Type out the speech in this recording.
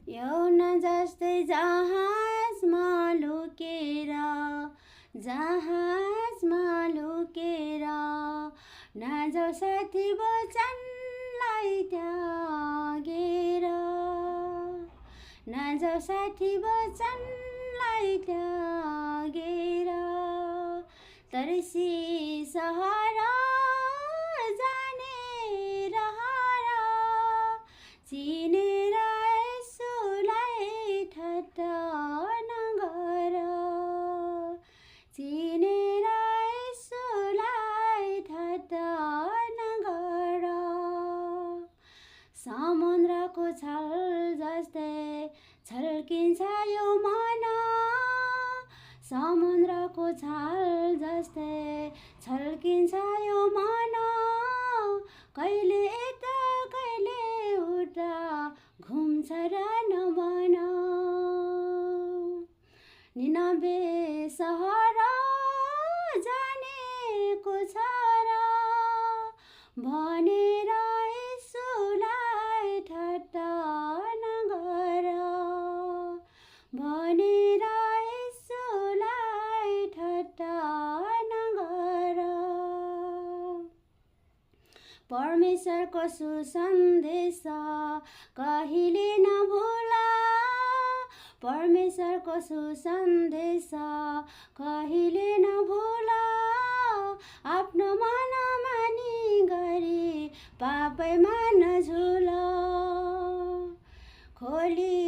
यौन जस्तै जहाजमा लुकेर नजाऊ साथी वचनलाई त्यागेर नजाऊ साथी वचनलाई त्यागेर तर्सी सहारा जाने रहर चिनेर यसोलाई ठट्टा नगर चिनेर यसोलाई ठट्टा नगर समुद्रको छल जस्तै छल्किन्छ यो मन समुद्रको छल जस्तै छल्किन्छ यो मन कहिले यता कहिले उता घुम्छ र नमन निनबे सहर जानेको छ र भनेर यसोलाई ठट्टा नगर भनेर यसोलाई ठट्टा नगर परमेश्वरको सुसन्देश कहिले नभुला परमेश्वरको सुसन्देश कहिले नभुला आफ्नो मनमानी गरी पापैमा नझुल खोली